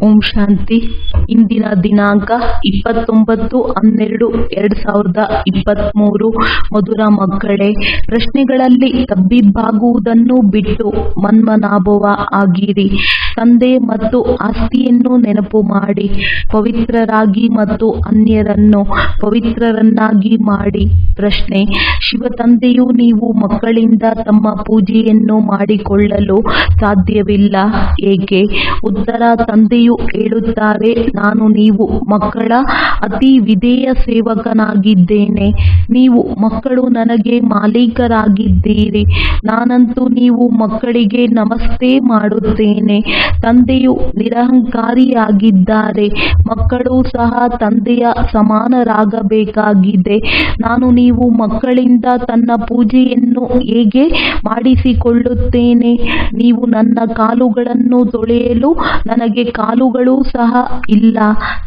ಓಂ ಶಾಂತಿ. ಇಂದಿನ ದಿನಾಂಕ 29/12/2023. ಮಧುರ ಮಕ್ಕಳೇ, ಪ್ರಶ್ನೆಗಳಲ್ಲಿ ತಬ್ಬಿಬ್ಬಾಗುವುದನ್ನು ಬಿಟ್ಟು ಮನ್ಮನಾಭವ ಆಗಿರಿ. ತಂದೆ ಮತ್ತು ಆಸ್ತಿಯನ್ನು ನೆನಪು ಮಾಡಿ ಪವಿತ್ರರಾಗಿ ಮತ್ತು ಅನ್ಯರನ್ನು ಪವಿತ್ರರನ್ನಾಗಿ ಮಾಡಿ. ಪ್ರಶ್ನೆ: ಶಿವ ತಂದೆಯು ನೀವು ಮಕ್ಕಳಿಂದ ತಮ್ಮ ಪೂಜೆಯನ್ನು ಮಾಡಿಕೊಳ್ಳಲು ಸಾಧ್ಯವಿಲ್ಲ, ಏಕೆ? ಉತ್ತರ: ತಂದೆಯು ಹೇಳುತ್ತಾರೆ, ನಾನು ನೀವು ಮಕ್ಕಳ ಅತಿ ವಿಧೇಯ ಸೇವಕನಾಗಿದ್ದೇನೆ. ನೀವು ಮಕ್ಕಳು ನನಗೆ ಮಾಲೀಕರಾಗಿದ್ದೀರಿ. ನಾನಂತೂ ನೀವು ಮಕ್ಕಳಿಗೆ ನಮಸ್ತೆ ಮಾಡುತ್ತೇನೆ. ತಂದೆಯು ನಿರಹಂಕಾರಿಯಾಗಿದ್ದಾರೆ. ಮಕ್ಕಳು ಸಹ ತಂದೆಯ ಸಮಾನರಾಗಬೇಕಾಗಿದೆ. ನಾನು ನೀವು ಮಕ್ಕಳಿಂದ ತನ್ನ ಪೂಜೆಯನ್ನು ಹೇಗೆ ಮಾಡಿಸಿಕೊಳ್ಳುತ್ತೇನೆ? ನೀವು ನನ್ನ ಕಾಲುಗಳನ್ನು ತೊಳೆಯಲು ನನಗೆ ಕಾಲುಗಳೂ ಸಹ ಇಲ್ಲ.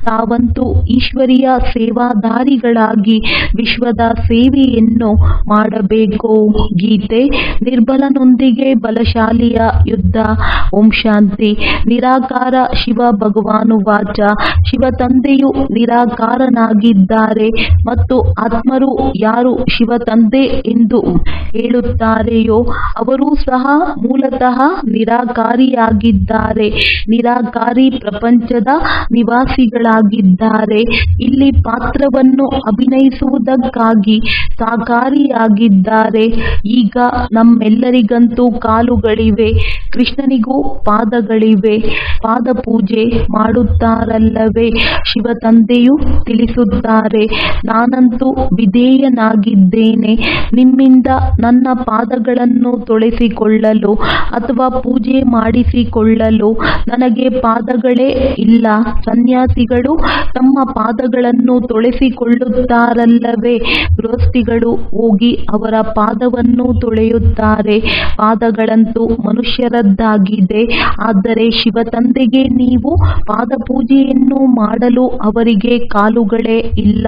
ತಾವಂತೂ ಈಶ್ವರೀಯ ಸೇವಾದಾರಿಗಳಾಗಿ ವಿಶ್ವದ ಸೇವೆಯನ್ನು ಮಾಡಬೇಕು. ಗೀತೆ: ನಿರ್ಬಲನೊಂದಿಗೆ ಬಲಶಾಲಿಯ ಯುದ್ಧ. ಓಂ ಶಾಂತಿ. ನಿರಾಕಾರ ಶಿವ ಭಗವಾನುವಾಚ: ಶಿವ ತಂದೆಯು ನಿರಾಕಾರನಾಗಿದ್ದಾರೆ ಮತ್ತು ಆತ್ಮರು ಯಾರು ಶಿವ ತಂದೆ ಎಂದು ಹೇಳುತ್ತಾರೆಯೋ ಅವರೂ ಸಹ ಮೂಲತಃ ನಿರಾಕಾರಿಯಾಗಿದ್ದಾರೆ. ನಿರಾಕಾರಿ ಪ್ರಪಂಚದ ನಿವಾಸಿಗಳಾಗಿದ್ದಾರೆ. ಇಲ್ಲಿ ಪಾತ್ರವನ್ನು ಅಭಿನಯಿಸುವುದಕ್ಕಾಗಿ ಸಾಕಾರಿಯಾಗಿದ್ದಾರೆ. ಈಗ ನಮ್ಮೆಲ್ಲರಿಗಂತೂ ಕಾಲುಗಳಿವೆ, ಕೃಷ್ಣನಿಗೂ ಪಾದಗಳಿವೆ. ಪಾದಪೂಜೆ ಮಾಡುತ್ತಾರಲ್ಲವೇ? ಶಿವ ತಂದೆಯು ತಿಳಿಸುತ್ತಾರೆ, ನಾನಂತೂ ವಿಧೇಯನಾಗಿದ್ದೇನೆ. ನಿಮ್ಮಿಂದ ನನ್ನ ಪಾದಗಳನ್ನು ತೊಳೆಸಿಕೊಳ್ಳಲು ಅಥವಾ ಪೂಜೆ ಮಾಡಿಸಿಕೊಳ್ಳಲು ನನಗೆ ಪಾದಗಳೇ ಇಲ್ಲ. ಸನ್ಯಾಸಿಗಳು ತಮ್ಮ ಪಾದಗಳನ್ನು ತೊಳೆಸಿಕೊಳ್ಳುತ್ತಾರಲ್ಲವೇ? ಗೃಹಸ್ಥಿಗಳು ಹೋಗಿ ಅವರ ಪಾದವನ್ನು ತೊಳೆಯುತ್ತಾರೆ. ಪಾದಗಳಂತೂ ಮನುಷ್ಯರದ್ದಾಗಿದೆ. ಆದರೆ ಶಿವ ತಂದೆಗೆ ನೀವು ಪಾದಪೂಜೆಯನ್ನು ಮಾಡಲು ಅವರಿಗೆ ಕಾಲುಗಳೇ ಇಲ್ಲ.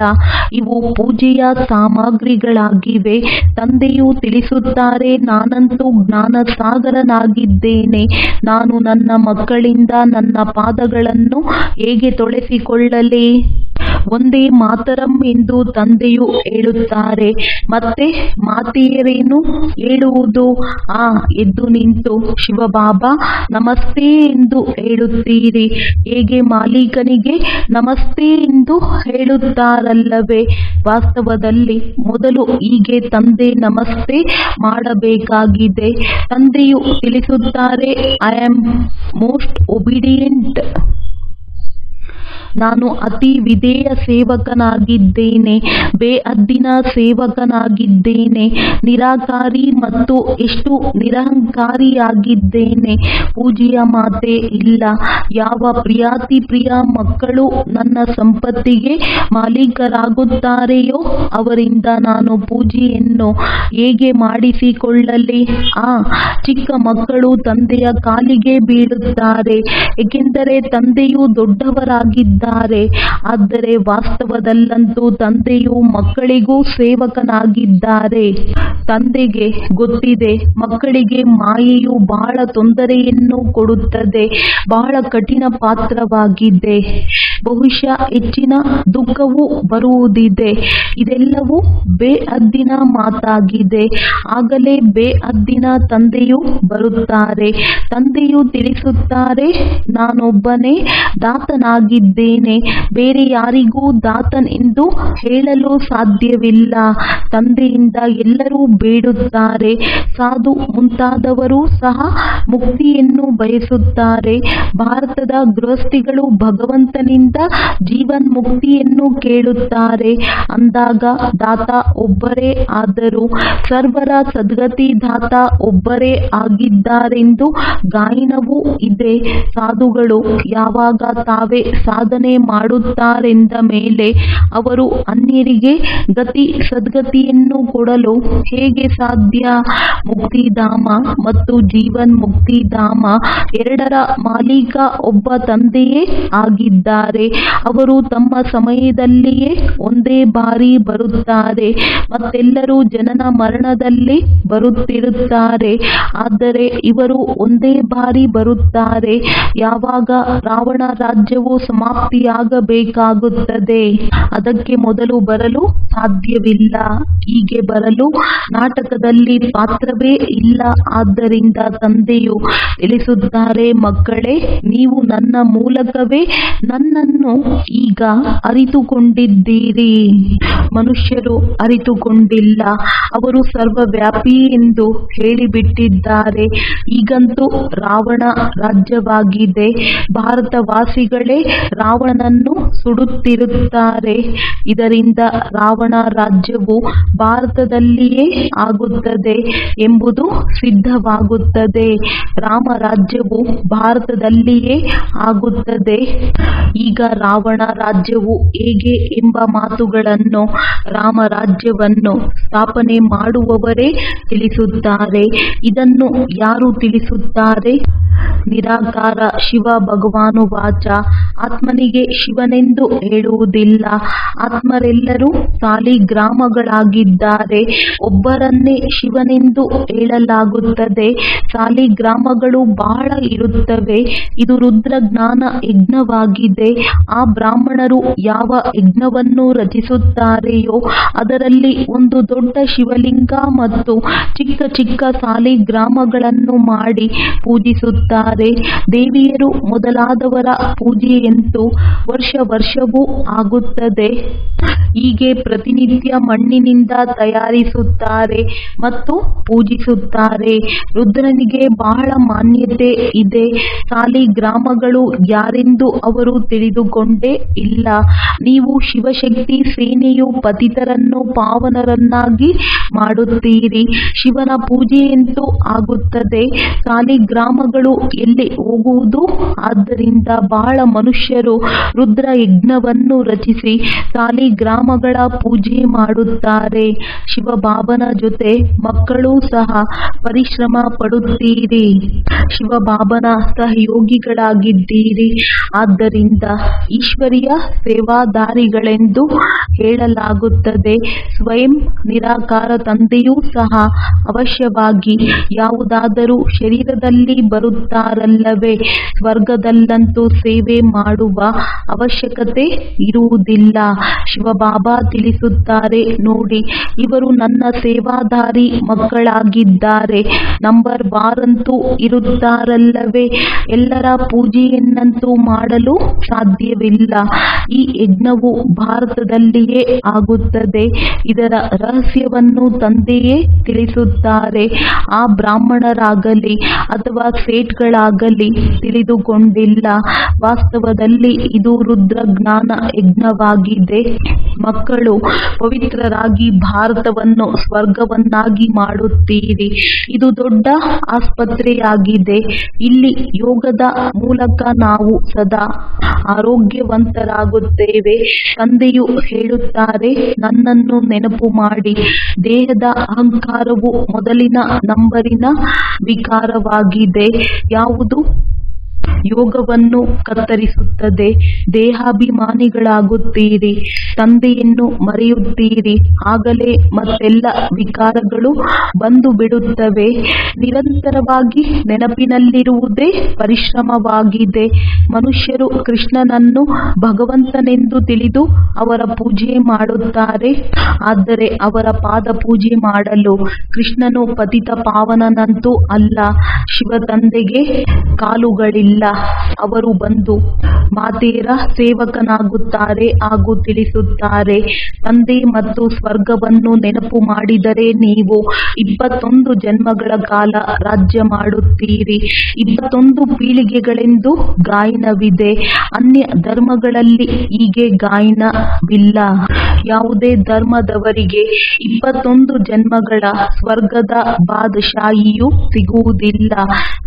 ಇವು ಪೂಜೆಯ ಸಾಮಗ್ರಿಗಳಾಗಿವೆ. ತಂದೆಯು ತಿಳಿಸುತ್ತಾರೆ, ನಾನಂತೂ ಜ್ಞಾನಸಾಗರನಾಗಿದ್ದೇನೆ. ನಾನು ನನ್ನ ಮಕ್ಕಳಿಂದ ನನ್ನ ಪಾದಗಳನ್ನು ಹೇಗೆ ತೊಳೆಸಿಕೊಳ್ಳಲಿ? ಒಂದೇ ಮಾತರಂ ಎಂದು ತಂದೆಯು ಹೇಳುತ್ತಾರೆ. ಮತ್ತೆ ಮಾತೆಯರೇನು ಹೇಳುವುದು? ಎದ್ದು ನಿಂತು ಶಿವಬಾಬಾ ನಮಸ್ತೆ ಎಂದು ಹೇಳುತ್ತೀರಿ. ಹೇಗೆ ಮಾಲೀಕನಿಗೆ ನಮಸ್ತೆ ಎಂದು ಹೇಳುತ್ತಾರಲ್ಲವೇ? ವಾಸ್ತವದಲ್ಲಿ ಮೊದಲು ಹೀಗೆ ತಂದೆ ನಮಸ್ತೆ ಮಾಡಬೇಕಾಗಿದೆ. ತಂದೆಯು ತಿಳಿಸುತ್ತಾರೆ, ಐ ಆಮ್ ಮೋಸ್ಟ್ ಒಬಿಡಿಯೆಂಟ್. ನಾನು ಅತಿ ವಿಧೇಯ ಸೇವಕನಾಗಿದ್ದೇನೆ, ಬೇಅದ್ದಿನ ಸೇವಕನಾಗಿದ್ದೇನೆ. ನಿರಾಕಾರಿ ಮತ್ತು ಎಷ್ಟು ನಿರಹಂಕಾರಿಯಾಗಿದ್ದೇನೆ. ಪೂಜೆಯ ಮಾತೇ ಇಲ್ಲ. ಯಾವ ಪ್ರಿಯಾತಿ ಪ್ರಿಯ ಮಕ್ಕಳು ನನ್ನ ಸಂಪತ್ತಿಗೆ ಮಾಲೀಕರಾಗುತ್ತಾರೆಯೋ ಅವರಿಂದ ನಾನು ಪೂಜೆಯನ್ನು ಹೇಗೆ ಮಾಡಿಸಿಕೊಳ್ಳಲಿ? ಚಿಕ್ಕ ಮಕ್ಕಳು ತಂದೆಯ ಕಾಲಿಗೆ ಬೀಳುತ್ತಾರೆ, ಏಕೆಂದರೆ ತಂದೆಯು ದೊಡ್ಡವರಾಗಿದ್ದಾರೆ. ಆದರೆ ವಾಸ್ತವದಲ್ಲಂತೂ ತಂದೆಯು ಮಕ್ಕಳಿಗೂ ಸೇವಕನಾಗಿದ್ದಾರೆ. ತಂದೆಗೆ ಗೊತ್ತಿದೆ, ಮಕ್ಕಳಿಗೆ ಮಾಯೆಯು ಬಹಳ ತೊಂದರೆಯನ್ನು ಕೊಡುತ್ತದೆ, ಬಹಳ ಕಠಿಣ ಪಾತ್ರವಾಗಿದೆ. ಬಹುಶಃ ಹೆಚ್ಚಿನ ದುಃಖವೂ ಬರುವುದಿದೆ. ಇದೆಲ್ಲವೂ ಬೇಅದ್ದಿನ ಮಾತಾಗಿದೆ. ಆಗಲೇ ಬೇಅದ್ದಿನ ತಂದೆಯು ಬರುತ್ತಾರೆ. ತಂದೆಯು ತಿಳಿಸುತ್ತಾರೆ, ನಾನೊಬ್ಬನೇ ದಾತನಾಗಿದ್ದೇನೆ, ಬೇರೆ ಯಾರಿಗೂ ದಾತನ್ ಎಂದು ಹೇಳಲು ಸಾಧ್ಯವಿಲ್ಲ. ತಂದೆಯಿಂದ ಎಲ್ಲರೂ ಬೇಡುತ್ತಾರೆ. ಸಾಧು ಮುಂತಾದವರು ಸಹ ಮುಕ್ತಿಯನ್ನು ಬಯಸುತ್ತಾರೆ. ಭಾರತದ ಗೃಹಸ್ಥಿಗಳು ಭಗವಂತನಿಂದ ಜೀವನ್ ಮುಕ್ತಿಯನ್ನು ಕೇಳುತ್ತಾರೆ. ಅಂದಾಗ ದಾತ ಒಬ್ಬರೇ ಆದರೂ ಸರ್ವರ ಸದ್ಗತಿ ದಾತ ಒಬ್ಬರೇ ಆಗಿದ್ದಾರೆಂದು ಗಾಯನವೂ ಇದೆ. ಸಾಧುಗಳು ಯಾವಾಗ ತಾವೇ ಸಾಧನೆ ಮಾಡುತ್ತಾರೆಂದ ಮೇಲೆ ಅವರು ಅನ್ಯರಿಗೆ ಗತಿ ಸದ್ಗತಿಯನ್ನು ಕೊಡಲು ಹೇಗೆ ಸಾಧ್ಯ? ಮುಕ್ತಿಧಾಮ ಮತ್ತು ಜೀವನ್ ಮುಕ್ತಿಧಾಮ ಎರಡರ ಮಾಲೀಕ ಒಬ್ಬ ತಂದೆಯೇ ಆಗಿದ್ದಾರೆ. ಬರುತ್ತಾರೆ. ಅವರು ತಮ್ಮ ಸಮಯದಲ್ಲಿಯೇ ಒಂದೇ ಬಾರಿ ಬರುತ್ತಾರೆ. ಮತ್ತೆಲ್ಲರೂ ಜನನ ಮರಣದಲ್ಲಿ ಬರುತ್ತಿರುತ್ತಾರೆ. ಆದರೆ ಇವರು ಒಂದೇ ಬಾರಿ ಬರುತ್ತಾರೆ ಯಾವಾಗ ರಾವಣ ರಾಜ್ಯವು ಸಮಾಪ್ತಿಯಾಗಬೇಕಾಗುತ್ತದೆ. ಅದಕ್ಕೆ ಮೊದಲು ಬರಲು ಸಾಧ್ಯವಿಲ್ಲ. ಹೀಗೆ ಬರಲು ನಾಟಕದಲ್ಲಿ ಪಾತ್ರವೇ ಇಲ್ಲ. ಆದ್ದರಿಂದ ತಂದೆಯು ತಿಳಿಸುತ್ತಾರೆ, ಮಕ್ಕಳೇ, ನೀವು ನನ್ನ ಮೂಲಕವೇ ನನ್ನನ್ನು ಈಗ ಅರಿತುಕೊಂಡಿದ್ದೀರಿ. ಮನುಷ್ಯರು ಅರಿತುಕೊಂಡಿಲ್ಲ. ಅವರು ಸರ್ವವ್ಯಾಪಿ ಎಂದು ಹೇಳಿಬಿಟ್ಟಿದ್ದಾರೆ. ಈಗಂತೂ ರಾವಣ ರಾಜ್ಯವಾಗಿದೆ. ಭಾರತವಾಸಿಗಳೇ ರಾವಣನನ್ನು ಸುಡುತ್ತಿರುತ್ತಾರೆ. ಇದರಿಂದ ರಾವಣ ರಾಜ್ಯವು ಭಾರತದಲ್ಲಿಯೇ ಆಗುತ್ತದೆ ಎಂಬುದು ಸಿದ್ಧವಾಗುತ್ತದೆ. ರಾಮರಾಜ್ಯವು ಭಾರತದಲ್ಲಿಯೇ ಆಗುತ್ತದೆ. ಈಗ ರಾವಣ ರಾಜ್ಯವು ಹೇಗೆ ಎಂಬ ಮಾತುಗಳನ್ನು ರಾಮರಾಜ್ಯವನ್ನು ಸ್ಥಾಪನೆ ಮಾಡುವವರೇ ತಿಳಿಸುತ್ತಾರೆ. ಇದನ್ನು ಯಾರು ತಿಳಿಸುತ್ತಾರೆ? ನಿರಾಕಾರ ಶಿವ ಭಗವಾನುವಾಚ. ಆತ್ಮನಿಗೆ ಶಿವನೆಂದು ಹೇಳುವುದಿಲ್ಲ. ಆತ್ಮರೆಲ್ಲರೂ ಸಾಲಿಗ್ರಾಮಗಳಾಗಿದ್ದಾರೆ. ಒಬ್ಬರನ್ನೇ ಶಿವನೆಂದು ಹೇಳಲಾಗುತ್ತದೆ. ಸಾಲಿಗ್ರಾಮಗಳು ಬಹಳ ಇರುತ್ತವೆ. ಇದು ರುದ್ರಜ್ಞಾನ ಯಜ್ಞವಾಗಿದೆ. ಆ ಬ್ರಾಹ್ಮಣರು ಯಾವ ಯಜ್ಞವನ್ನು ರಚಿಸುತ್ತಾರೆಯೋ ಅದರಲ್ಲಿ ಒಂದು ದೊಡ್ಡ ಶಿವಲಿಂಗ ಮತ್ತು ಚಿಕ್ಕ ಚಿಕ್ಕ ಸಾಲಿಗ್ರಾಮಗಳನ್ನು ಮಾಡಿ ಪೂಜಿಸುತ್ತಾರೆ. ದೇವಿಯರು ಮೊದಲಾದವರ ಪೂಜೆಯಂತೂ ವರ್ಷವೂ ಆಗುತ್ತದೆ. ಹೀಗೆ ಪ್ರತಿನಿತ್ಯ ಮಣ್ಣಿನಿಂದ ತಯಾರಿಸುತ್ತಾರೆ ಮತ್ತು ಪೂಜಿಸುತ್ತಾರೆ. ರುದ್ರನಿಗೆ ಬಹಳ ಮಾನ್ಯತೆ ಇದೆ. ಸಾಲಿಗ್ರಾಮಗಳು ಯಾರೆಂದು ಅವರು ತಿಳಿದುಕೊಂಡೇ ಇಲ್ಲ. ನೀವು ಶಿವಶಕ್ತಿ ಸೇನೆಯು ಪತಿತರನ್ನು ಪಾವನರನ್ನಾಗಿ ಮಾಡುತ್ತೀರಿ. ಶಿವನ ಪೂಜೆಯಂತೂ ಆಗುತ್ತದೆ. ಸಾಲಿಗ್ರಾಮಗಳು ಎಲ್ಲಿ ಹೋಗುವುದು? ಆದ್ದರಿಂದ ಬಹಳ ಮನುಷ್ಯರು ರುದ್ರ ಯಜ್ಞವನ್ನು ರಚಿಸಿ ಸಾಲಿಗ್ರಾಮಗಳ ಪೂಜೆ ಮಾಡುತ್ತಾರೆ. ಶಿವಬಾಬನ ಜೊತೆ ಮಕ್ಕಳೂ ಸಹ ಪರಿಶ್ರಮ ಪಡುತ್ತೀರಿ. ಶಿವಬಾಬನ ಸಹಯೋಗಿಗಳಾಗಿದ್ದೀರಿ. ಆದ್ದರಿಂದ ಈಶ್ವರಿಯ ಸೇವಾದಾರಿಗಳೆಂದು ಹೇಳಲಾಗುತ್ತದೆ. ಸ್ವಯಂ ನಿರಾಕಾರ ತಂದೆಯೂ ಸಹ ಅವಶ್ಯವಾಗಿ ಯಾವುದಾದರೂ ಶರೀರದಲ್ಲಿ ಬರುತ್ತಾರಲ್ಲವೇ? ಸ್ವರ್ಗದಲ್ಲಂತೂ ಸೇವೆ ಮಾಡುವ ಅವಶ್ಯಕತೆ ಇರುವುದಿಲ್ಲ. ಶಿವಬಾಬಾ ತಿಳಿಸುತ್ತಾರೆ, ನೋಡಿ, ಇವರು ನನ್ನ ಸೇವಾದಾರಿ ಮಕ್ಕಳಾಗಿದ್ದಾರೆ. ನಂಬರ್ ಬಾರಂತೂ ಇರುತ್ತಾರಲ್ಲವೇ? ಎಲ್ಲರ ಪೂಜೆಯನ್ನಂತೂ ಮಾಡಲು ಸಾಧ್ಯವಿಲ್ಲ. ಈ ಯಜ್ಞವು ಭಾರತದಲ್ಲಿಯೇ ಆಗುತ್ತದೆ. ಇದರ ರಹಸ್ಯವನ್ನು ತಂದೆಯೇ ತಿಳಿಸುತ್ತಾರೆ. ಆ ಬ್ರಾಹ್ಮಣರಾಗಲಿ ಅಥವಾ ಸೇಠ್ಗಳಾಗಲಿ ತಿಳಿದುಕೊಂಡಿಲ್ಲ. ವಾಸ್ತವದಲ್ಲಿ ಇದು ರುದ್ರಜ್ಞಾನ ಯಜ್ಞವಾಗಿದೆ. ಮಕ್ಕಳು ಪವಿತ್ರರಾಗಿ ಭಾರತವನ್ನು ಸ್ವರ್ಗವನ್ನಾಗಿ ಮಾಡುತ್ತೀರಿ. ಇದು ದೊಡ್ಡ ಆಸ್ಪತ್ರೆಯಾಗಿದೆ. ಇಲ್ಲಿ ಯೋಗದ ಮೂಲಕ ನಾವು ಸದಾ ಆರೋಗ್ಯವಂತರಾಗುತ್ತೇವೆ. ತಂದೆಯು ಹೇಳುತ್ತಾರೆ, ನನ್ನನ್ನು ನೆನಪು ಮಾಡಿ. ದೇಹದ ಅಹಂಕಾರವು ಮೊದಲಿನ ನಂಬರಿನ ವಿಕಾರವಾಗಿದೆ. ಯಾವುದು ಯೋಗವನ್ನು ಕತ್ತರಿಸುತ್ತದೆ. ದೇಹಾಭಿಮಾನಿಗಳಾಗುತ್ತೀರಿ. ತಂದೆಯನ್ನು ಮರೆಯುತ್ತೀರಿ. ಆಗಲೇ ಮತ್ತೆಲ್ಲ ವಿಕಾರಗಳು ಬಂದು ಬಿಡುತ್ತವೆ. ನಿರಂತರವಾಗಿ ನೆನಪಿನಲ್ಲಿರುವುದೇ ಪರಿಶ್ರಮವಾಗಿದೆ. ಮನುಷ್ಯರು ಕೃಷ್ಣನನ್ನು ಭಗವಂತನೆಂದು ತಿಳಿದು ಅವರ ಪೂಜೆ ಮಾಡುತ್ತಾರೆ. ಆದರೆ ಅವರ ಪಾದ ಪೂಜೆ ಮಾಡಲು ಕೃಷ್ಣನು ಪತಿತ ಪಾವನನಂತೂ ಅಲ್ಲ. ಶಿವ ತಂದೆಗೆ ಕಾಲುಗಳಿಲ್ಲ. ಅವರು ಬಂದು ಮಾತೆಯರ ಸೇವಕನಾಗುತ್ತಾರೆ ಹಾಗೂ ತಿಳಿಸುತ್ತಾರೆ, ತಂದೆ ಮತ್ತು ಸ್ವರ್ಗವನ್ನು ನೆನಪು ಮಾಡಿದರೆ ನೀವು 21 ಜನ್ಮಗಳ ಕಾಲ ರಾಜ್ಯ ಮಾಡುತ್ತೀರಿ. 21 ಪೀಳಿಗೆಗಳೆಂದು ಗಾಯನವಿದೆ. ಅನ್ಯ ಧರ್ಮಗಳಲ್ಲಿ ಹೀಗೆ ಗಾಯನವಿಲ್ಲ. ಯಾವುದೇ ಧರ್ಮದವರಿಗೆ 21 ಜನ್ಮಗಳ ಸ್ವರ್ಗದ ಬಾದಶಾಹಿಯು ಸಿಗುವುದಿಲ್ಲ.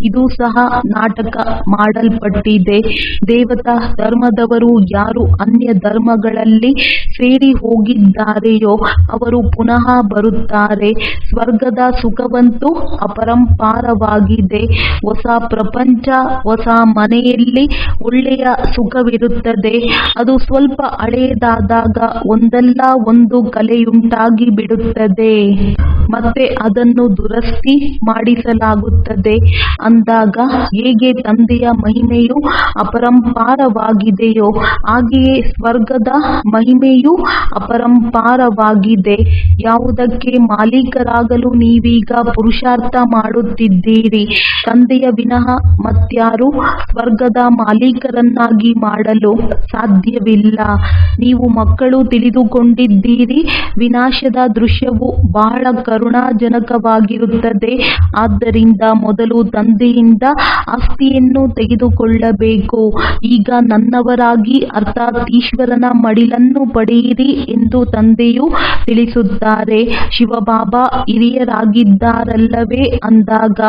ಇದು ಸಹ ನಾಟಕ ಮಾಡಿ ಮಾಡಲ್ಪಟ್ಟಿದೆ. ದೇವತಾ ಧರ್ಮದವರು ಯಾರು ಅನ್ಯ ಧರ್ಮಗಳಲ್ಲಿ ಸೇರಿ ಹೋಗಿದ್ದಾರೆಯೋ ಅವರು ಪುನಃ ಬರುತ್ತಾರೆ. ಸ್ವರ್ಗದ ಸುಖವಂತೂ ಅಪರಂಪಾರವಾಗಿದೆ. ಹೊಸ ಪ್ರಪಂಚ, ಹೊಸ ಮನೆಯಲ್ಲಿ ಒಳ್ಳೆಯ ಸುಖವಿರುತ್ತದೆ. ಅದು ಸ್ವಲ್ಪ ಹಳೆಯದಾದಾಗ ಒಂದಲ್ಲ ಒಂದು ಕಲೆಯುಂಟಾಗಿ ಬಿಡುತ್ತದೆ, ಮತ್ತೆ ಅದನ್ನು ದುರಸ್ತಿ ಮಾಡಿಸಲಾಗುತ್ತದೆ. ಅಂದಾಗ ಹೇಗೆ ತಂದೆಯ ಮಹಿಮೆಯು ಅಪರಂಪಾರವಾಗಿದೆಯೋ ಹಾಗೆಯೇ ಸ್ವರ್ಗದ ಮಹಿಮೆಯೂ ಅಪರಂಪಾರವಾಗಿದೆ. ಯಾವುದಕ್ಕೆ ಮಾಲೀಕರಾಗಲು ನೀವೀಗ ಪುರುಷಾರ್ಥ ಮಾಡುತ್ತಿದ್ದೀರಿ? ತಂದೆಯ ವಿನಃ ಮತ್ಯಾರು ಸ್ವರ್ಗದ ಮಾಲೀಕರನ್ನಾಗಿ ಮಾಡಲು ಸಾಧ್ಯವಿಲ್ಲ. ನೀವು ಮಕ್ಕಳು ತಿಳಿದುಕೊಂಡಿದ್ದೀರಿ, ವಿನಾಶದ ದೃಶ್ಯವು ಬಹಳ ಕರುಣಾಜನಕವಾಗಿರುತ್ತದೆ. ಆದ್ದರಿಂದ ಮೊದಲು ತಂದೆಯಿಂದ ಆಸ್ತಿಯನ್ನು ತೆಗೆದುಕೊಳ್ಳಬೇಕು. ಈಗ ನನ್ನವರಾಗಿ ಅರ್ಥಾತ್ ಈಶ್ವರನ ಮಡಿಲನ್ನು ಪಡೆಯಿರಿ ಎಂದು ತಂದೆಯು ತಿಳಿಸುತ್ತಾರೆ. ಶಿವಬಾಬಾ ಹಿರಿಯರಾಗಿದ್ದಾರಲ್ಲವೇ? ಅಂದಾಗ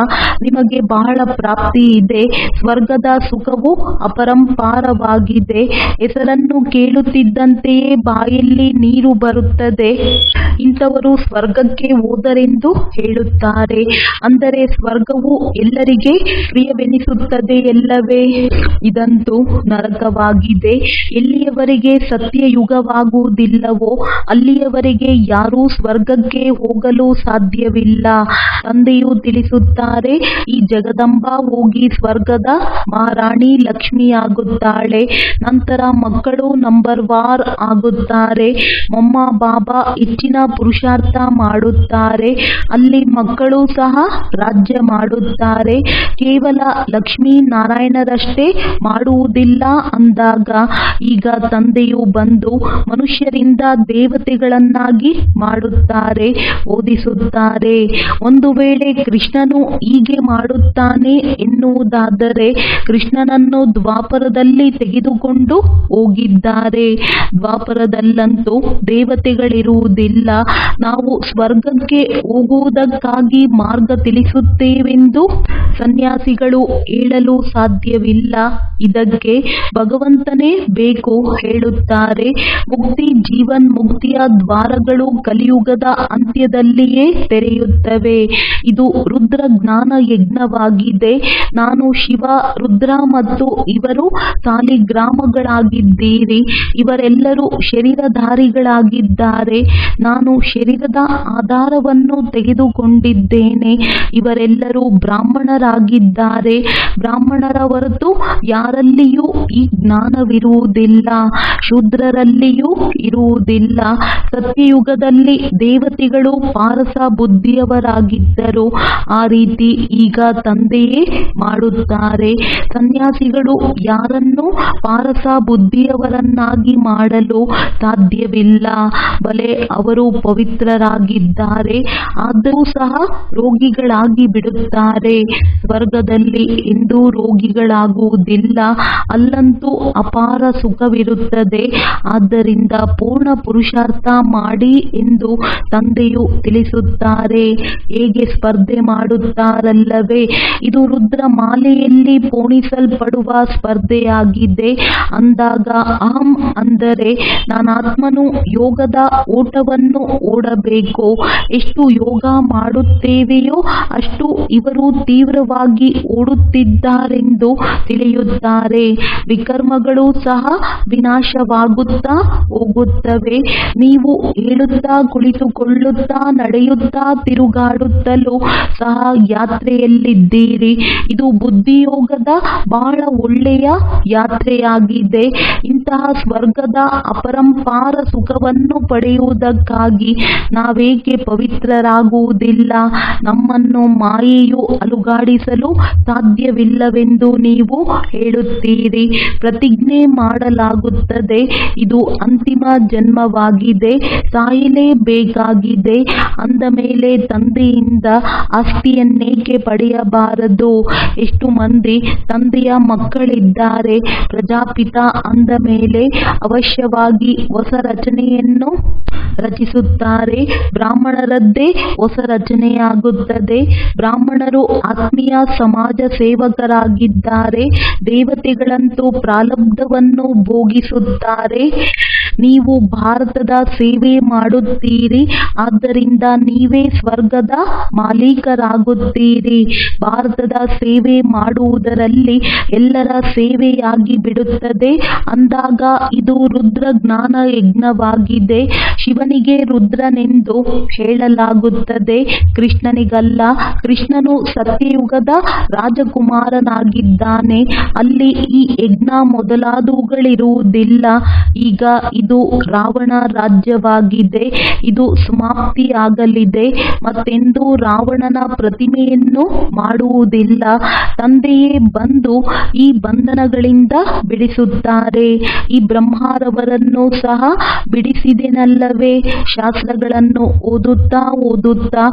ನಿಮಗೆ ಬಹಳ ಪ್ರಾಪ್ತಿ ಇದೆ. ಸ್ವರ್ಗದ ಸುಖವು ಅಪರಂಪಾರವಾಗಿದೆ. ಹೆಸರನ್ನು ಕೇಳುತ್ತಿದ್ದಂತೆಯೇ ಬಾಯಲ್ಲಿ ನೀರು ಬರುತ್ತದೆ. ಇಂಥವರು ಸ್ವರ್ಗಕ್ಕೆ ಹೋದರೆಂದು ಹೇಳುತ್ತಾರೆ. ಅಂದರೆ ಸ್ವರ್ಗವು ಎಲ್ಲರಿಗೆ ಪ್ರಿಯವೆನಿಸುತ್ತದೆಯಲ್ಲವೇ? ಇದಂತೂ ನರಕವಾಗಿದೆ. ಎಲ್ಲಿಯವರೆಗೆ ಸತ್ಯಯುಗವಾಗುವುದಿಲ್ಲವೋ ಅಲ್ಲಿಯವರೆಗೆ ಯಾರೂ ಸ್ವರ್ಗಕ್ಕೆ ಹೋಗಲು ಸಾಧ್ಯವಿಲ್ಲ. ತಂದೆಯು ತಿಳಿಸುತ್ತಾರೆ, ಈ ಜಗದಂಬಾ ಹೋಗಿ ಸ್ವರ್ಗದ ಮಹಾರಾಣಿ ಲಕ್ಷ್ಮಿಯಾಗುತ್ತಾಳೆ. ನಂತರ ಮಕ್ಕಳು ನಂಬರ್ ವಾರ್ ಆಗುತ್ತಾರೆ. ಮೊಮ್ಮ ಬಾಬಾ ಹೆಚ್ಚಿನ ಪುರುಷಾರ್ಥ ಮಾಡುತ್ತಾರೆ. ಅಲ್ಲಿ ಮಕ್ಕಳು ಸಹ ರಾಜ್ಯ ಮಾಡುತ್ತಾರೆ. ಕೇವಲ ಲಕ್ಷ್ಮೀ ನಾರಾಯಣರಷ್ಟೇ ಮಾಡುವುದಿಲ್ಲ. ಅಂದಾಗ ಈಗ ತಂದೆಯು ಬಂದು ಮನುಷ್ಯರಿಂದ ದೇವತೆಗಳನ್ನಾಗಿ ಮಾಡುತ್ತಾರೆ, ಓದಿಸುತ್ತಾರೆ. ಒಂದು ವೇಳೆ ಕೃಷ್ಣನು ಹೀಗೆ ಮಾಡುತ್ತಾನೆ ಎನ್ನುವುದಾದರೆ ಕೃಷ್ಣನನ್ನು ದ್ವಾಪರದಲ್ಲಿ ತೆಗೆದುಕೊಂಡು ಹೋಗಿದ್ದಾರೆ. ದ್ವಾಪರದಲ್ಲಂತೂ ದೇವತೆಗಳಿರುವುದಿಲ್ಲ. ನಾವು ಸ್ವರ್ಗಕ್ಕೆ ಹೋಗುವುದಕ್ಕಾಗಿ ಮಾರ್ಗ ತಿಳಿಸುತ್ತೇವೆಂದು ಸನ್ಯಾಸಿಗಳು ಹೇಳಲು ಸಾಧ್ಯವಿಲ್ಲ. ಇದಕ್ಕೆ ಭಗವಂತನೇ ಬೇಕು ಹೇಳುತ್ತಾರೆ. ಮುಕ್ತಿ ಜೀವನ್ಮುಕ್ತಿಯ ದ್ವಾರಗಳು ಕಲಿಯುಗದ ಅಂತ್ಯದಲ್ಲಿಯೇ ತೆರೆಯುತ್ತವೆ. ಇದು ರುದ್ರ ಜ್ಞಾನ ಯಜ್ಞವಾಗಿದೆ. ನಾನು ಶಿವ, ರುದ್ರ ಮತ್ತು ಇವರು ಸಾಲಿಗ್ರಾಮಗಳಾಗಿದ್ದೀರಿ. ಇವರೆಲ್ಲರೂ ಶರೀರಧಾರಿಗಳಾಗಿದ್ದಾರೆ. ನಾನು ಶರೀರದ ಆಧಾರವನ್ನು ತೆಗೆದುಕೊಂಡಿದ್ದೇನೆ. ಇವರೆಲ್ಲರೂ ಬ್ರಾಹ್ಮಣರಾಗಿದ್ದಾರೆ. ಬ್ರಾಹ್ಮಣರ ಹೊರತು ಯಾರಲ್ಲಿಯೂ ಈ ಜ್ಞಾನವಿರುವುದಿಲ್ಲ, ಶೂದ್ರರಲ್ಲಿಯೂ ಇರುವುದಿಲ್ಲ. ಸತ್ಯಯುಗದಲ್ಲಿ ದೇವತೆಗಳು ಪಾರಸ ಬುದ್ಧಿಯವರಾಗಿದ್ದರು. ಆ ರೀತಿ ಈಗ ತಂದೆಯೇ ಮಾಡುತ್ತಾರೆ. ಸನ್ಯಾಸಿಗಳು ಯಾರನ್ನೂ ಪಾರಸ ಬುದ್ಧಿಯವರನ್ನಾಗಿ ಮಾಡಲು ಸಾಧ್ಯವಿಲ್ಲ. ಬಲೆ ಅವರು ಪವಿತ್ರರಾಗಿದ್ದಾರೆ, ಆದರೂ ಸಹ ರೋಗಿಗಳಾಗಿ ಬಿಡುತ್ತಾರೆ. ಸ್ವರ್ಗದಲ್ಲಿ ಎಂದೂ ರೋಗಿಗಳಾಗುವುದಿಲ್ಲ. ಅಲ್ಲಂತೂ ಅಪಾರ ಸುಖವಿರುತ್ತದೆ. ಆದ್ದರಿಂದ ಪೂರ್ಣ ಪುರುಷಾರ್ಥ ಮಾಡಿ ಎಂದು ತಂದೆಯು ತಿಳಿಸುತ್ತಾರೆ. ಹೇಗೆ ಸ್ಪರ್ಧೆ ಮಾಡುತ್ತಾರಲ್ಲವೇ? ಇದು ರುದ್ರ ಮಾಲೆಯಲ್ಲಿ ಪೋಣಿಸಲ್ಪಡುವ ಸ್ಪರ್ಧೆಯಾಗಿದೆ. ಅಂದಾಗ ಅಹಂ ಅಂದರೆ ನಾನಾತ್ಮನು ಯೋಗದ ಓಟವನ್ನು ಓಡಬೇಕು. ಎಷ್ಟು ಯೋಗ ಮಾಡುತ್ತೇವೆಯೋ ಅಷ್ಟು ಇವರು ತೀವ್ರವಾಗಿ ಓಡುತ್ತಿದ್ದಾರೆಂದು ತಿಳಿಯುತ್ತಾರೆ. ವಿಕರ್ಮಗಳು ಸಹ ವಿನಾಶವಾಗುತ್ತಾ ಹೋಗುತ್ತವೆ. ನೀವು ಹೇಳುತ್ತಾ, ಕುಳಿತುಕೊಳ್ಳುತ್ತಾ, ನಡೆಯುತ್ತಾ, ತಿರುಗಾಡುತ್ತಲೂ ಸಹ ಯಾತ್ರೆಯಲ್ಲಿದ್ದೀರಿ. ಇದು ಬುದ್ಧಿಯೋಗದ ಬಹಳ ಒಳ್ಳೆಯ ಯಾತ್ರೆಯಾಗಿದೆ. ಇಂತಹ ಸ್ವರ್ಗದ ಅಪರಂಪಾರ ಸುಖವನ್ನು ಪಡೆಯುವುದಕ್ಕಾಗಿ ನಾವೇಕೆ ಪವಿತ್ರರಾಗುವುದಿಲ್ಲ? ನಮ್ಮನ್ನು ಮಾಯೆಯು ಅಲುಗಾಡಿಸಲು ಸಾಧ್ಯವಿಲ್ಲವೆಂದು ನೀವು ಹೇಳುತ್ತೀರಿ. ಪ್ರತಿಜ್ಞೆ ಮಾಡಲಾಗುತ್ತದೆ, ಇದು ಅಂತಿಮ ಜನ್ಮವಾಗಿದೆ, ಸಾಯಲೇಬೇಕಾಗಿದೆ. ಅಂದ ಮೇಲೆ ತಂದೆಯಿಂದ ಆಸ್ತಿಯನ್ನೇಕೆ ಪಡೆಯಬಾರದು? ಎಷ್ಟು ಮಂದಿ ತಂದೆಯ ಮಕ್ಕಳಿದ್ದಾರೆ? ಪ್ರಜಾಪಿತ ಅಂದ ಮೇಲೆ ಅವಶ್ಯವಾಗಿ ಹೊಸ ರಚನೆಯನ್ನು ರಚಿಸುತ್ತಾರೆ. ತಿಳಿಸುತ್ತಾರೆ. ಬ್ರಾಹ್ಮಣರದ್ದೇ ಹೊಸ ರಚನೆಯಾಗುತ್ತದೆ. ಬ್ರಾಹ್ಮಣರು ಆತ್ಮೀಯ ಸಮಾಜ ಸೇವಕರಾಗಿದ್ದಾರೆ. ದೇವತೆಗಳಂತೂ ಪ್ರಾರಬ್ಧವನ್ನು ಭೋಗಿಸುತ್ತಾರೆ. ನೀವು ಭಾರತದ ಸೇವೆ ಮಾಡುತ್ತೀರಿ, ಆದ್ದರಿಂದ ನೀವೇ ಸ್ವರ್ಗದ ಮಾಲೀಕರಾಗುತ್ತೀರಿ. ಭಾರತದ ಸೇವೆ ಮಾಡುವುದರಲ್ಲಿ ಎಲ್ಲರ ಸೇವೆಯಾಗಿ ಬಿಡುತ್ತದೆ. ಅಂದಾಗ ಇದು ರುದ್ರ ಜ್ಞಾನ ಯಜ್ಞವಾಗಿದೆ. ಶಿವನಿಗೆ ರುದ್ರನೆಂದು ಹೇಳಲಾಗುತ್ತದೆ, ಕೃಷ್ಣನಿಗಲ್ಲ. ಕೃಷ್ಣನು ಸತ್ಯಯುಗದ ರಾಜಕುಮಾರನಾಗಿದ್ದಾನೆ. ಅಲ್ಲಿ ಈ ಯಜ್ಞ ಮೊದಲಾದವುಗಳಿರುವುದಿಲ್ಲ. ಈಗ ಇದು ರಾವಣ ರಾಜ್ಯವಾಗಿದೆ. ಇದು ಸಮಾಪ್ತಿಯಾಗಲಿದೆ. ಮತ್ತೆಂದೂ ರಾವಣನ ಪ್ರತಿಮೆಯನ್ನು ಮಾಡುವುದಿಲ್ಲ. ತಂದೆಯೇ ಬಂದು ಈ ಬಂಧನಗಳಿಂದ ಬಿಡಿಸುತ್ತಾರೆ. ಈ ಬ್ರಹ್ಮರವರನ್ನು ಸಹ ಬಿಡಿಸಿದೆನಲ್ಲವೇ? ಶಾಸ್ತ್ರಗಳನ್ನು ಓದುತ್ತಾ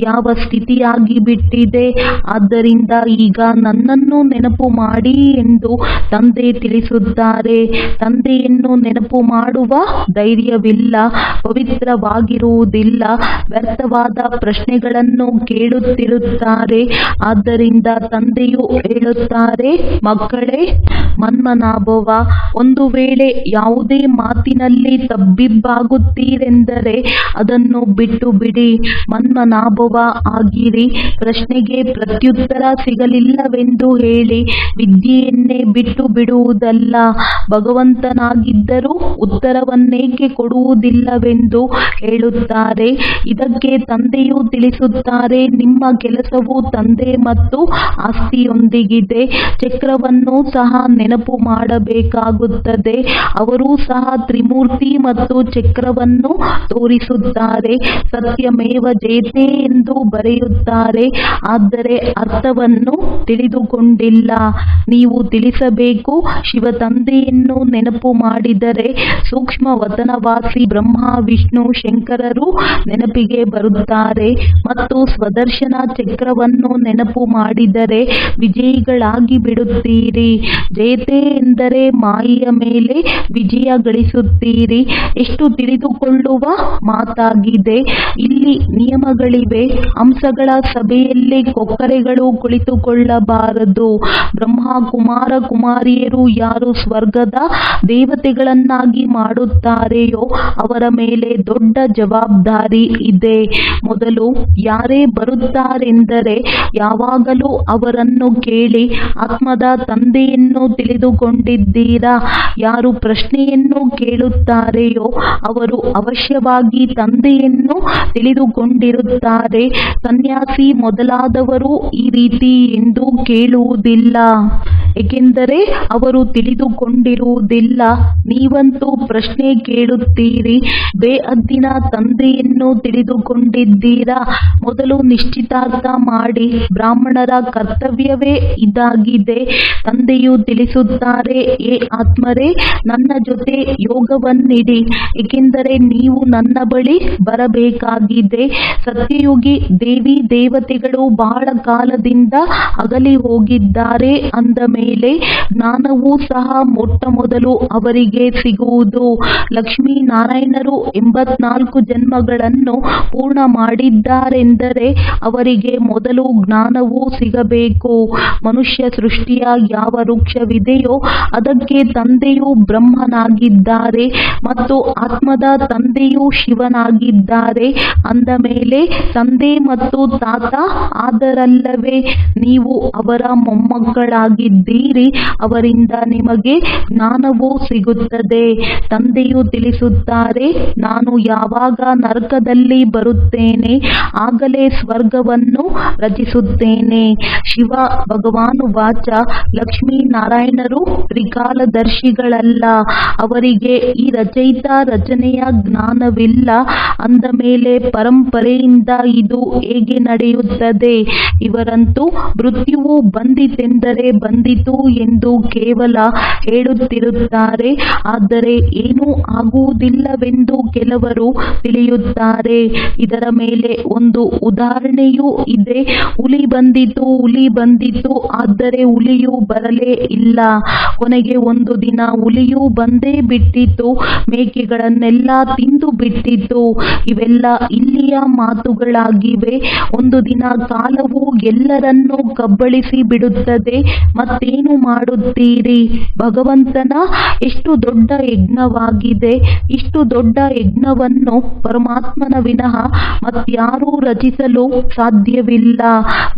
ಯಾವ ಸ್ಥಿತಿಯಾಗಿ ಬಿಟ್ಟಿದೆ. ಆದ್ದರಿಂದ ಈಗ ನನ್ನನ್ನು ನೆನಪು ಮಾಡಿ ಎಂದು ತಂದೆ ತಿಳಿಸುತ್ತಾರೆ. ತಂದೆಯನ್ನು ನೆನಪು ಮಾಡುವ ಧೈರ್ಯವಿಲ್ಲ, ಪವಿತ್ರವಾಗಿರುವುದಿಲ್ಲ, ವ್ಯರ್ಥವಾದ ಪ್ರಶ್ನೆಗಳನ್ನು ಕೇಳುತ್ತಿರುತ್ತಾರೆ. ಆದ್ದರಿಂದ ತಂದೆಯು ಹೇಳುತ್ತಾರೆ, ಮಕ್ಕಳೇ, ಮನ್ಮನಾಭವ, ಒಂದು ವೇಳೆ ಯಾವುದೇ ಮಾತಿನಲ್ಲಿ ತಬ್ಬಿಬ್ಬಾಗುತ್ತೀರೆಂದರೆ ಅದನ್ನು ಬಿಟ್ಟು ಬಿಡಿ. ಮನ್ಮನಾಭವ ಆಗಿರಿ. ಪ್ರಶ್ನೆಗೆ ಪ್ರತ್ಯುತ್ತರ ಸಿಗಲಿಲ್ಲವೆಂದು ಹೇಳಿ ವಿದ್ಯೆಯನ್ನೇ ಬಿಟ್ಟು ಬಿಡುವುದಲ್ಲ. ಭಗವಂತನಾಗಿದ್ದರೂ ಉತ್ತರವನ್ನೇಕೆ ಕೊಡುವುದಿಲ್ಲವೆಂದು ಹೇಳುತ್ತಾರೆ. ಇದಕ್ಕೆ ತಂದೆಯು ತಿಳಿಸುತ್ತಾರೆ, ನಿಮ್ಮ ಕೆಲಸವು ತಂದೆ ಮತ್ತು ಆಸ್ತಿಯೊಂದಿಗಿದೆ. ಚಕ್ರವನ್ನು ಸಹ ನೆನಪು ಮಾಡಬೇಕಾಗುತ್ತದೆ. ಅವರೂ ಸಹ ತ್ರಿಮೂರ್ತಿ ಮತ್ತು ಚಕ್ರವನ್ನು ತೋರಿಸುತ್ತಾರೆ. ಸತ್ಯಮೇವ ಜಯತೆ ಎಂದು ಬರೆಯುತ್ತಾರೆ, ಆದರೆ ಅರ್ಥವನ್ನು ತಿಳಿದುಕೊಂಡಿಲ್ಲ. ನೀವು ತಿಳಿಸಬೇಕು, ಶಿವ ತಂದೆಯನ್ನು ನೆನಪು ಮಾಡಿದರೆ ಸೂಕ್ಷ್ಮ ವತನವಾಸಿ ಬ್ರಹ್ಮ, ವಿಷ್ಣು, ಶಂಕರರು ನೆನಪಿಗೆ ಬರುತ್ತಾರೆ. ಮತ್ತು ಸ್ವದರ್ಶನ ಚಕ್ರವನ್ನು ನೆನಪು ಮಾಡಿದರೆ ವಿಜಯಿಗಳಾಗಿ ಬಿಡುತ್ತೀರಿ. ಜಯತೆ ಎಂದರೆ ಮಾಯೆಯ ಮೇಲೆ ವಿಜಯ ಗಳಿಸುತ್ತೀರಿ. ಎಷ್ಟು ತಿಳಿದುಕೊಳ್ಳುವ ಮಾತಾಗಿದೆ. ಇಲ್ಲಿ ನಿಯಮಗಳಿವೆ. ಹಂಸಗಳ ಸಭೆಯಲ್ಲಿ ಕೊಕ್ಕರೆಗಳು ಕುಳಿತುಕೊಳ್ಳಬಾರದು. ಬ್ರಹ್ಮ ಕುಮಾರ ಕುಮಾರಿಯರು ಯಾರು ಸ್ವರ್ಗದ ದೇವತೆಗಳನ್ನಾಗಿ ಮಾಡುತ್ತಾರೆಯೋ ಅವರ ಮೇಲೆ ದೊಡ್ಡ ಜವಾಬ್ದಾರಿ ಇದೆ. ಮೊದಲು ಯಾರೇ ಬರುತ್ತಾರೆಂದರೆ ಯಾವಾಗಲೂ ಅವರನ್ನು ಕೇಳಿ, ಆತ್ಮದ ತಂದೆಯನ್ನು ತಿಳಿದುಕೊಂಡಿದ್ದೀರಾ? ಯಾರು ಪ್ರಶ್ನೆಯನ್ನು ಕೇಳುತ್ತಾರೆಯೋ ಅವರು ಅವಶ್ಯವಾಗಿ ತಂದೆಯನ್ನು ತಿಳಿದುಕೊಂಡಿರುತ್ತಾರೆ. ಸನ್ಯಾಸಿ ಮೊದಲಾದವರು ಈ ರೀತಿ ಎಂದು ಕೇಳುವುದಿಲ್ಲ, ಏಕೆಂದರೆ ಅವರು ತಿಳಿದುಕೊಂಡಿರುವುದಿಲ್ಲ. ನೀವಂತೂ ಪ್ರಶ್ನೆ ಕೇಳುತ್ತೀರಿ, ಬೇಹದ್ದಿನ ತಂದೆಯನ್ನು ತಿಳಿದುಕೊಂಡಿದ್ದೀರಾ? ಮೊದಲು ನಿಶ್ಚಿತಾರ್ಥ ಮಾಡಿ. ಬ್ರಾಹ್ಮಣರ ಕರ್ತವ್ಯವೇ ಇದಾಗಿದೆ. ತಂದೆಯು ತಿಳಿಸುತ್ತಾರೆ, ಏ ಆತ್ಮರೇ, ನನ್ನ ಜೊತೆ ಯೋಗವನ್ನಿಡಿ, ಏಕೆಂದರೆ ನೀವು ನನ್ನ ಬಳಿ ಬರಬೇಕಾಗಿದೆ. ಸತ್ಯಯುಗಿ ದೇವಿ ದೇವತೆಗಳು ಬಹಳ ಕಾಲದಿಂದ ಅಗಲಿ ಹೋಗಿದ್ದಾರೆ ಅಂದ ಮೇಲೆ ಜ್ಞಾನವೂ ಸಹ ಮೊಟ್ಟ ಮೊದಲು ಅವರಿಗೆ ಸಿಗುವುದು. ಲಕ್ಷ್ಮೀನಾರಾಯಣರು 84 ಜನ್ಮಗಳನ್ನು ಪೂರ್ಣ ಮಾಡಿದ್ದಾರೆಂದರೆ ಅವರಿಗೆ ಮೊದಲು ಜ್ಞಾನವೂ ಸಿಗಬೇಕು. ಮನುಷ್ಯ ಸೃಷ್ಟಿಯ ಯಾವ ವೃಕ್ಷವಿದೆಯೋ ಅದಕ್ಕೆ ತಂದೆಯು ಬ್ರಹ್ಮನಾಗಿದ್ದಾರೆ ಮತ್ತು ಆತ್ಮದ ತಂದೆಯು ಶಿವನಾಗಿದ್ದಾರೆ. ಅಂದ ಮೇಲೆ ತಂದೆ ಮತ್ತು ತಾತ ಆದರಲ್ಲವೇ? ನೀವು ಅವರ ಮೊಮ್ಮಕ್ಕಳಾಗಿದ್ದೀರಿ. ಅವರಿಂದ ನಿಮಗೆ ಜ್ಞಾನವೂ ಸಿಗುತ್ತದೆ. ತಂದೆಯು ತಿಳಿಸುತ್ತಾರೆ, ನಾನು ಯಾವಾಗ ನರಕದಲ್ಲಿ ಬರುತ್ತೇನೆ ಆಗಲೇ ಸ್ವರ್ಗವನ್ನು ರಚಿಸುತ್ತೇನೆ. ಶಿವ ಭಗವಾನುವಾಚ, ಲಕ್ಷ್ಮೀನಾರಾಯಣರು ತ್ರಿಕಾಲದರ್ಶಿಗಳಲ್ಲ. ಅವರಿಗೆ ಈ ರಚಯಿತ ರಚನೆಯ ಜ್ಞಾನವಿಲ್ಲ. ಅಂದ ಮೇಲೆ ಪರಂಪರೆಯಿಂದ ಇದು ಹೇಗೆ ನಡೆಯುತ್ತದೆ? ಇವರಂತೂ ಮೃತ್ಯುವು ಬಂದಿತೆಂದರೆ ಬಂದಿತು ಎಂದು ಕೇವಲ ಹೇಳುತ್ತಿರುತ್ತಾರೆ. ಆದರೆ ಏನೂ ಆಗುವುದಿಲ್ಲವೆಂದು ಕೆಲವರು ತಿಳಿಯುತ್ತಾರೆ. ಇದರ ಮೇಲೆ ಒಂದು ಉದಾಹರಣೆಯೂ ಇದೆ. ಹುಲಿ ಬಂದಿತು, ಆದರೆ ಹುಲಿಯು ಬರಲೇ ಇಲ್ಲ. ಕೊನೆಗೆ ಒಂದು ದಿನ ಹುಲಿಯು ಬಂದೇ ಬಿಟ್ಟಿತು, ಮೇಕೆಗಳನ್ನೆಲ್ಲ ತಿಂದು ಬಿಟ್ಟಿತು. ಇವೆಲ್ಲ ಇಲ್ಲಿಯ ಮಾತುಗಳಾಗಿವೆ. ಒಂದು ದಿನ ಕಾಲವು ಎಲ್ಲರನ್ನೂ ಕಬಳಿಸಿ ಬಿಡುತ್ತದೆ. ಮತ್ತೇನು ಮಾಡುತ್ತೀರಿ? ಭಗವಂತನ ಎಷ್ಟು ದೊಡ್ಡ ಯಜ್ಞವಾಗಿದೆ. ಇಷ್ಟು ದೊಡ್ಡ ಯಜ್ಞವನ್ನು ಪರಮಾತ್ಮನ ವಿನಃ ಮತ್ಯಾರೂ ರಚಿಸಲು ಸಾಧ್ಯವಿಲ್ಲ.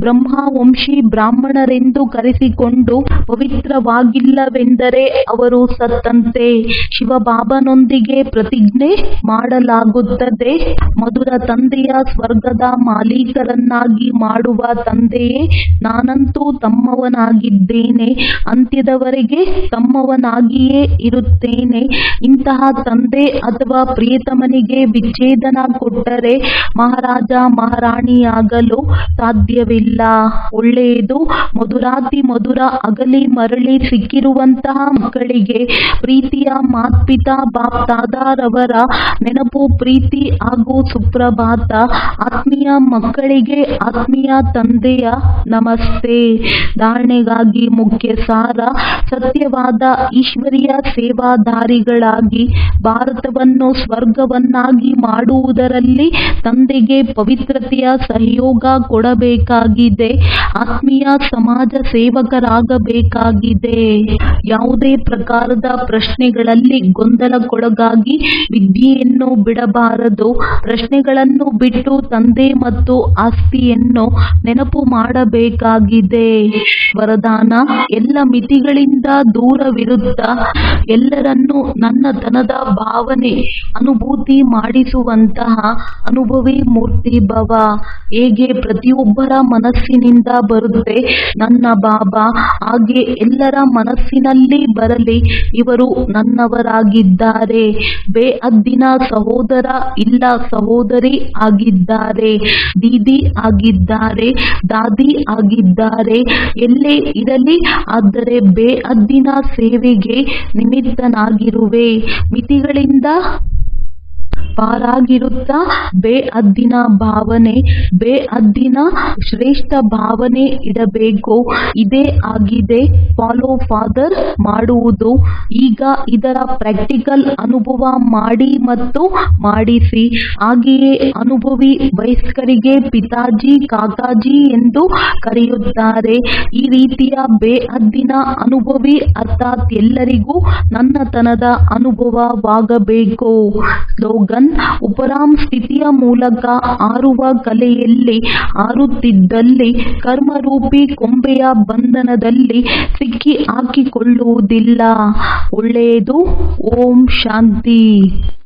ಬ್ರಹ್ಮವಂಶಿ ಬ್ರಾಹ್ಮಣರೆಂದು ಕರೆಸಿಕೊಂಡು ಪವಿತ್ರವಾಗಿಲ್ಲವೆಂದರೆ ಅವರು ಸತ್ತಂತೆ. ಶಿವಬಾಬನೊಂದಿಗೆ ಪ್ರತಿಜ್ಞೆ ಮಾಡಲಾಗುತ್ತದೆ. ಮಧುರ ತಂದೆಯ ಸ್ವರ್ಗದ ಮಾಲೀಕರನ್ನಾಗಿ ಮಾಡುವ ತಂದೆಯೇ, ನಾನಂತೂ ತಮ್ಮವನಾಗಿದ್ದೇನೆ, ಅಂತ್ಯದವರೆಗೆ ತಮ್ಮವನಾಗಿಯೇ ಇರುತ್ತೇನೆ. ಇಂತಹ ತಂದೆ ಅಥವಾ ಪ್ರಿಯತಮನಿಗೆ ವಿಚ್ಛೇದನ ಕೊಟ್ಟರೆ ಮಹಾರಾಜ ಮಹಾರಾಣಿಯಾಗಲು ಸಾಧ್ಯವಿಲ್ಲ. ಒಳ್ಳೆಯದು. ಮಧುರಾತಿ ಮಧುರ ಅಗಲಿ ಮರಳಿ ಸಿಕ್ಕಿರುವಂತಹ ಮಕ್ಕಳಿಗೆ ಪ್ರೀತಿಯ ಮಾತ್ಪಿತಾ ಬಾಪ್ ದಾದಾರವರ ನೆನಪು, ಪ್ರೀತಿ ಹಾಗೂ ಸುಪ್ರಭಾತ. ಆತ್ಮೀಯ ಮಕ್ಕಳಿಗೆ ಆತ್ಮೀಯ ತಂದೆಯ ನಮಸ್ತೆ. ಧಾರಣೆಗಾಗಿ ಮುಖ್ಯ ಸಾರ: ಸತ್ಯವಾದ ಈಶ್ವರೀಯ ಸೇವಾದಾರಿಗಳಾಗಿ ಭಾರತವನ್ನು ಸ್ವರ್ಗವನ್ನಾಗಿ ಮಾಡುವುದರಲ್ಲಿ ತಂದೆಗೆ ಪವಿತ್ರತೆಯ ಸಹಯೋಗ ಕೊಡಬೇಕಾಗಿದೆ. ಆತ್ಮೀಯ ಸಮಾಜ ಸೇವಕರಾಗಬೇಕಾಗಿದೆ. ಯಾವುದೇ ಪ್ರಕಾರದ ಪ್ರಶ್ನೆಗಳಲ್ಲಿ ಗೊಂದಲಕ್ಕೊಳಗಾಗಿ ವಿದ್ಯೆಯನ್ನು ಬಿಡಬಾರದು. ಪ್ರಶ್ನೆಗಳನ್ನು ಬಿಟ್ಟು ತಂದೆ ಮತ್ತು ಆಸ್ತಿಯನ್ನು ನೆನಪು ಮಾಡಬೇಕಾಗಿದೆ. ವರದಾನ: ಎಲ್ಲ ಮಿತಿಗಳಿಂದ ದೂರವಿರುತ್ತಾ ಎಲ್ಲರನ್ನೂ ನನ್ನತನದ ಭಾವನೆ ಅನುಭೂತಿ ಮಾಡಿಸುವಂತಹ ಅನುಭವಿ ಮೂರ್ತಿ ಭವ. ಹೇಗೆ ಪ್ರತಿಯೊಬ್ಬರ ಮನಸ್ಸಿನಿಂದ ಬರುತ್ತೆ ನನ್ನ ಬಾಬಾ, ಹಾಗೆ ಎಲ್ಲರ ಮನಸ್ಸಿನಲ್ಲಿ ಬರಲಿ. ಇವರು ನನ್ನವರಾಗಿದ್ದಾರೆ. ಬೇಅದ್ದಿನ ಸಹೋದರ ಇಲ್ಲ ಸಹೋದರಿ ಆಗಿದ್ದಾರೆ. ದೀದಿ ಆಗಿದ್ದಾರೆ, ದಾದಿ ಆಗಿದ್ದಾರೆ. ಎಲ್ಲೇ ಇರಲಿ, ಆದರೆ ಬೇಅದ್ದಿನ ಸೇವೆಗೆ ನಿಮಿತ್ತನಾಗಿರುವೆ. ಮಿತಿಗಳಿಂದ ಪಾರಾಗಿರುತ್ತಾ ಬೇಅದ್ದಿನ ಭಾವನೆ, ಬೇಅದ್ದಿನ ಶ್ರೇಷ್ಠ ಭಾವನೆ ಇಡಬೇಕು. ಇದೇ ಆಗಿದೆ ಫಾಲೋ ಫಾದರ್ ಮಾಡುವುದು. ಈಗ ಇದರ ಪ್ರಾಕ್ಟಿಕಲ್ ಅನುಭವ ಮಾಡಿ ಮತ್ತು ಮಾಡಿಸಿ. ಹಾಗೆಯೇ ಅನುಭವಿ ವಯಸ್ಕರಿಗೆ ಪಿತಾಜಿ, ಕಾಕಾಜಿ ಎಂದು ಕರೆಯುತ್ತಾರೆ. ಈ ರೀತಿಯ ಬೇಅದ್ದಿನ ಅನುಭವಿ ಅರ್ಥಾತ್ ಎಲ್ಲರಿಗೂ ನನ್ನತನದ ಅನುಭವವಾಗಬೇಕು. ಸ್ಲೋಗನ್: ಉಪರಾಮ್ ಸ್ಥಿತಿಯ ಮೂಲಕ ಹಾರುವ ಕಲೆಯಲ್ಲಿ ಹಾರುತ್ತಿದ್ದಲ್ಲಿ ಕರ್ಮರೂಪಿ ಕೊಂಬೆಯ ಬಂಧನದಲ್ಲಿ ಸಿಕ್ಕಿ ಹಾಕಿಕೊಳ್ಳುವುದಿಲ್ಲ. ಒಳ್ಳೆಯದು. ಓಂ ಶಾಂತಿ.